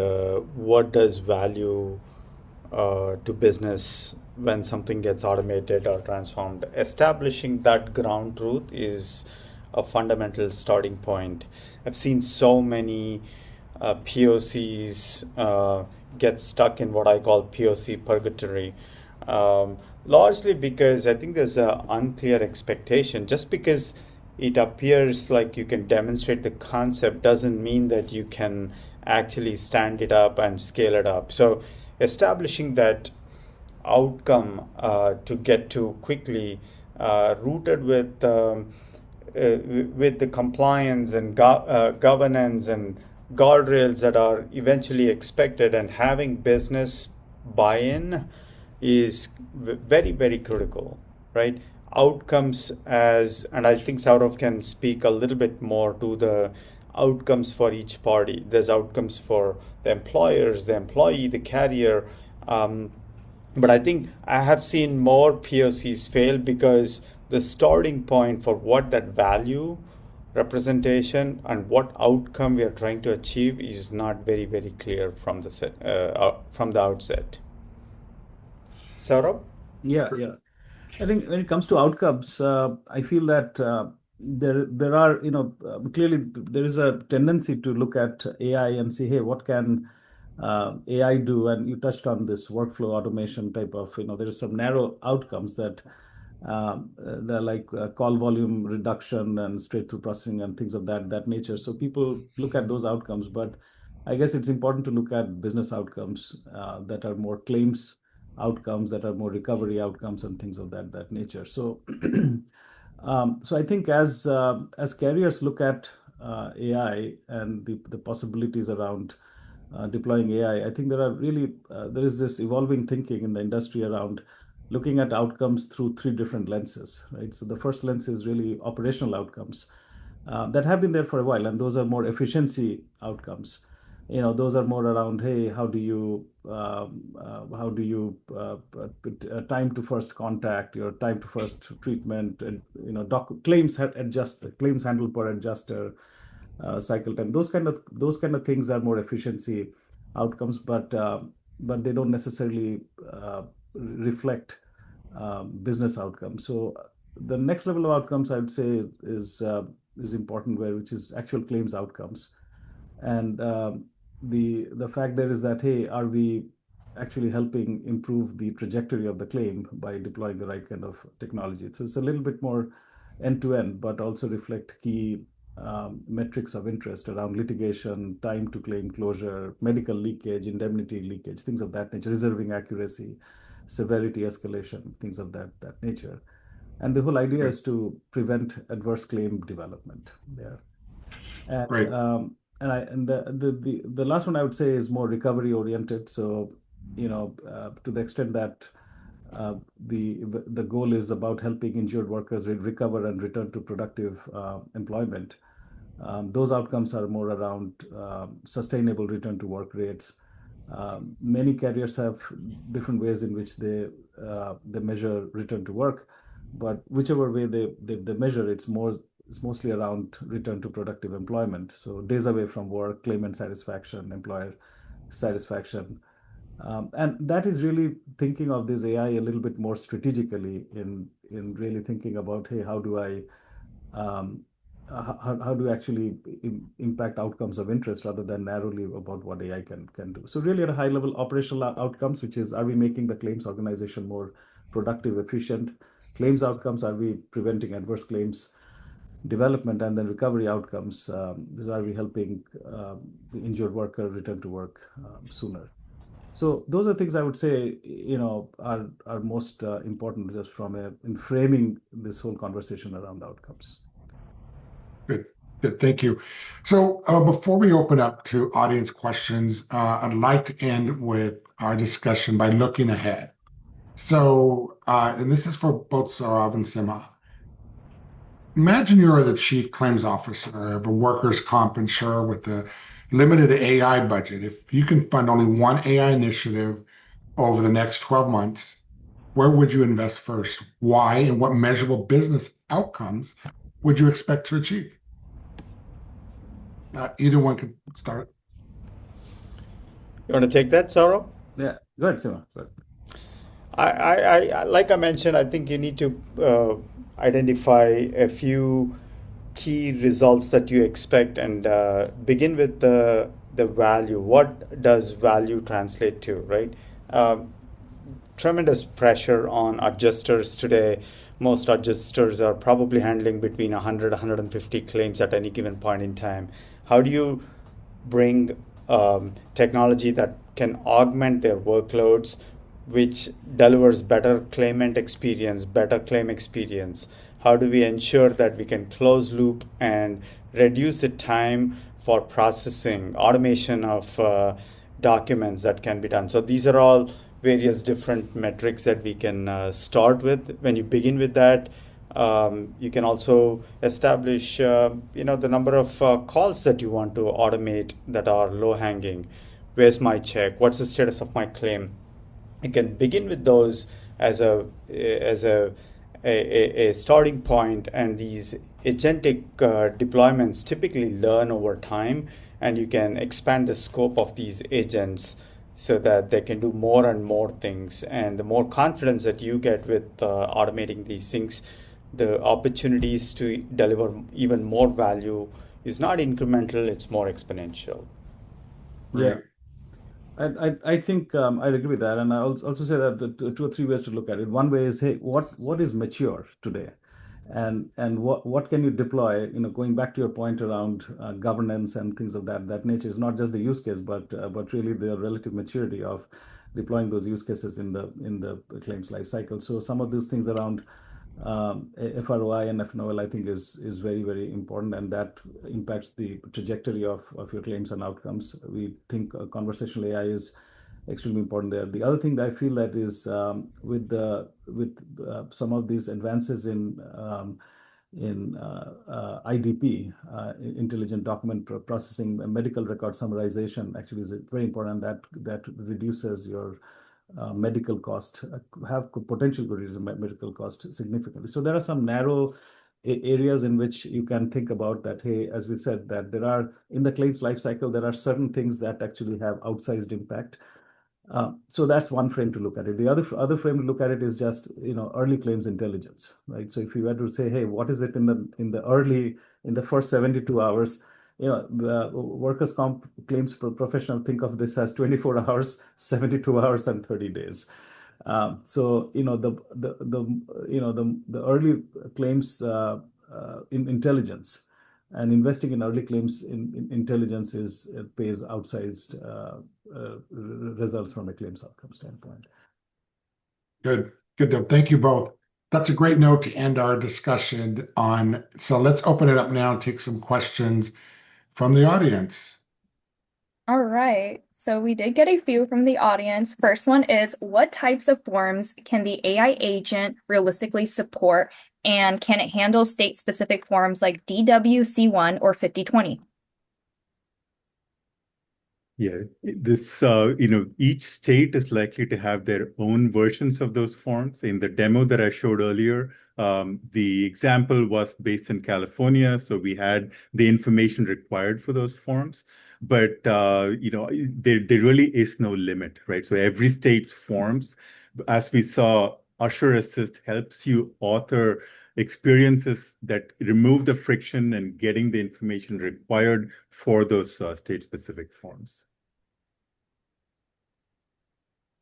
what does value to business when something gets automated or transformed. Establishing that ground truth is a fundamental starting point. I've seen so many POCs get stuck in what I call POC purgatory, largely because I think there's an unclear expectation. Just because it appears like you can demonstrate the concept doesn't mean that you can actually stand it up and scale it up. So establishing that outcome to get to quickly, rooted with the compliance and governance and guardrails that are eventually expected, and having business buy-in is very, very critical, right? Outcomes and I think Saurav can speak a little bit more to the outcomes for each party. There's outcomes for the employers, the employee, the carrier. But I think I have seen more POCs fail because the starting point for what that value representation and what outcome we are trying to achieve is not very, very clear from the outset. Saurabh? Yeah. I think when it comes to outcomes, I feel that there are, clearly there is a tendency to look at AI and say, hey, what can AI do? And you touched on this workflow automation type of, there are some narrow outcomes that they're like call volume reduction and straight through processing and things of that nature. So people look at those outcomes, but I guess it's important to look at business outcomes that are more claims outcomes, that are more recovery outcomes and things of that nature. So, so I think as carriers look at AI and the possibilities around deploying AI, I think there is this evolving thinking in the industry around looking at outcomes through three different lenses, right? So the first lens is really operational outcomes that have been there for a while, and those are more efficiency outcomes. Those are more around, hey, how do you time to first contact, your time to first treatment, and claims handle per adjuster, cycle time. Those kind of things are more efficiency outcomes, but they don't necessarily reflect business outcomes. So the next level of outcomes, I would say, is important, which is actual claims outcomes. And the fact there is that, hey, are we actually helping improve the trajectory of the claim by deploying the right kind of technology? So it's a little bit more end-to-end, but also reflect key metrics of interest around litigation, time to claim closure, medical leakage, indemnity leakage, things of that nature, reserving accuracy, severity escalation, things of that nature. And the whole idea is to prevent adverse claim development there. And Great. The last one I would say is more recovery oriented. So, to the extent that the goal is about helping injured workers recover and return to productive employment, those outcomes are more around sustainable return to work rates. Many carriers have different ways in which they measure return to work, but whichever way they measure, it's mostly around return to productive employment. So days away from work, claimant satisfaction, employer satisfaction. And that is really thinking of this AI a little bit more strategically in really thinking about, hey, how do I actually impact outcomes of interest rather than narrowly about what AI can do. So really at a high level, operational outcomes, which is, are we making the claims organization more productive, efficient? Claims outcomes, are we preventing adverse claims development? And then recovery outcomes, are we helping the injured worker return to work sooner? So those are things I would say, are most important just in framing this whole conversation around outcomes. Good. Thank you. So before we open up to audience questions, I'd like to end with our discussion by looking ahead. So, and this is for both Saurav and Sima. Imagine you're the chief claims officer of a workers' comp insurer with a limited AI budget. If you can fund only one AI initiative over the next 12 months, where would you invest first? Why? And what measurable business outcomes would you expect to achieve? Either one could start. You want to take that, Saurav? Yeah, go ahead, Sima. I like I mentioned, I think you need to identify a few key results that you expect, and begin with the value. What does value translate to, right? Tremendous pressure on adjusters today. Most adjusters are probably handling between 100 150 claims at any given point in time. How do you bring technology that can augment their workloads, which delivers better claimant experience, better claim experience? How do we ensure that we can close loop and reduce the time for processing, automation of documents that can be done? So these are all various different metrics that we can start with. When you begin with that, you can also establish, the number of calls that you want to automate that are low hanging. Where's my check? What's the status of my claim? You can begin with those as a starting point, and these agentic deployments typically learn over time, and you can expand the scope of these agents so that they can do more and more things. And the more confidence that you get with automating these things, the opportunities to deliver even more value is not incremental, it's more exponential. Yeah. I think I agree with that, and I also say that the two or three ways to look at it. One way is, hey, what is mature today, and what can you deploy? Going back to your point around governance and things of that nature, is not just the use case, but really the relative maturity of deploying those use cases in the claims life cycle. So some of those things around FROI and FNOL, I think is very, very important, and that impacts the trajectory of your claims and outcomes. We think conversational AI is extremely important there. The other thing that I feel that is with some of these advances in IDP, intelligent document processing, medical record summarization actually is very important. That reduces your medical cost, have potential to reduce medical cost significantly. So there are some narrow areas in which you can think about that. Hey, as we said, that there are in the claims lifecycle, there are certain things that actually have outsized impact. So that's one frame to look at it. The other frame to look at it is just early claims intelligence, right? So if you were to say, hey, what is it in the first 72 hours? The workers' comp claims professional think of this as 24 hours, 72 hours, and 30 days. So the early claims in intelligence and investing in early claims in intelligence pays outsized results from a claims outcome standpoint. Good. Thank you both. That's a great note to end our discussion on. So let's open it up now and take some questions from the audience. All right. So we did get a few from the audience. First one is, what types of forms can the AI agent realistically support? And can it handle state-specific forms like DWC1 or 5020? Yeah, this, each state is likely to have their own versions of those forms. In the demo that I showed earlier, the example was based in California, so we had the information required for those forms. But, there really is no limit, right? So every state's forms, as we saw, Usher Assist helps you author experiences that remove the friction and getting the information required for those state-specific forms.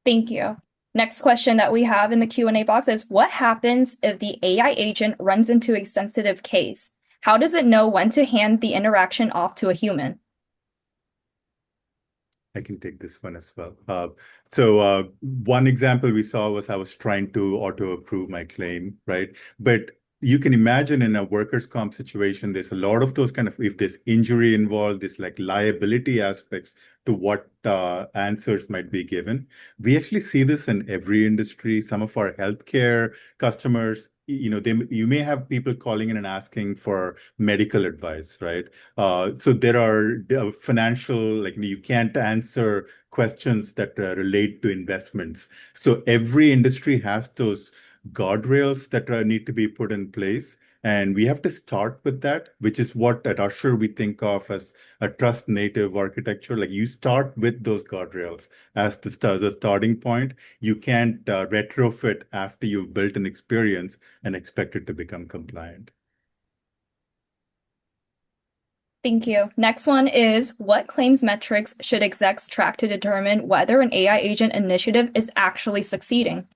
Thank you. Next question that we have in the Q&A box is, what happens if the AI agent runs into a sensitive case? How does it know when to hand the interaction off to a human? I can take this one as well. So one example we saw was I was trying to auto-approve my claim, right? But you can imagine in a workers' comp situation, there's a lot of those kind of, if there's injury involved, there's like liability aspects to what answers might be given. We actually see this in every industry. Some of our healthcare customers, you may have people calling in and asking for medical advice, right? So there are financial, like you can't answer questions that relate to investments. So every industry has those guardrails that need to be put in place. And we have to start with that, which is what at Usher we think of as a trust native architecture. Like you start with those guardrails as the starting point. You can't retrofit after you've built an experience and expect it to become compliant. Thank you. Next one is, what claims metrics should execs track to determine whether an AI agent initiative is actually succeeding?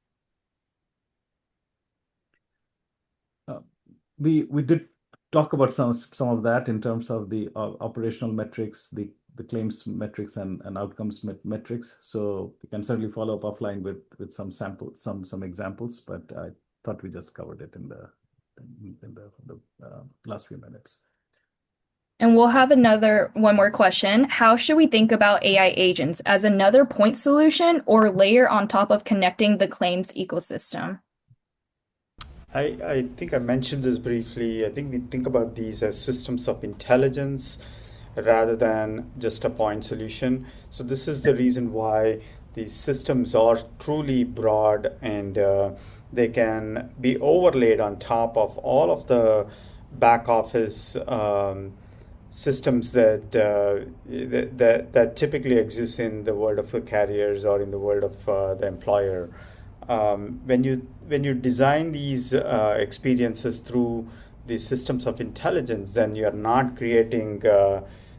We did talk about some of that in terms of the operational metrics, the claims metrics and outcomes metrics. So we can certainly follow up offline with some samples, some examples, but I thought we just covered it in the last few minutes. And we'll have one more question. How should we think about AI agents, as another point solution or layer on top of connecting the claims ecosystem? I think I mentioned this briefly. I think we think about these as systems of intelligence rather than just a point solution. So this is the reason why these systems are truly broad, and they can be overlaid on top of all of the back office systems that typically exist in the world of the carriers or in the world of the employer. When you design these experiences through these systems of intelligence, then you are not creating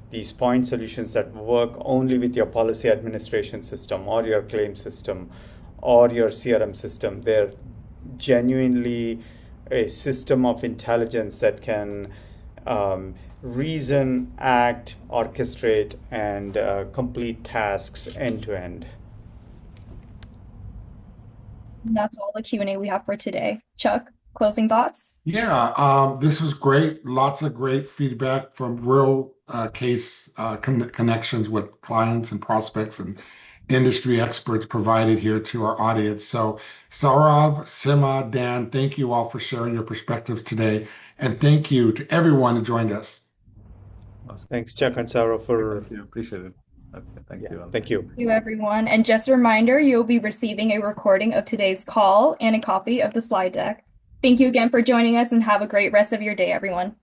these point solutions that work only with your policy administration system or your claim system or your CRM system. They're genuinely a system of intelligence that can reason, act, orchestrate, and complete tasks end to end. That's all the Q&A we have for today. Chuck, closing thoughts? Yeah, this was great. Lots of great feedback from real case connections with clients and prospects and industry experts provided here to our audience. So Saurav, Sima, Dan, thank you all for sharing your perspectives today. And thank you to everyone who joined us. Awesome. Thanks, Chuck and Sarah, for... Thank you. Appreciate it. Okay, thank you. Thank you. Thank you, everyone. And just a reminder, you'll be receiving a recording of today's call and a copy of the slide deck. Thank you again for joining us, and have a great rest of your day, everyone.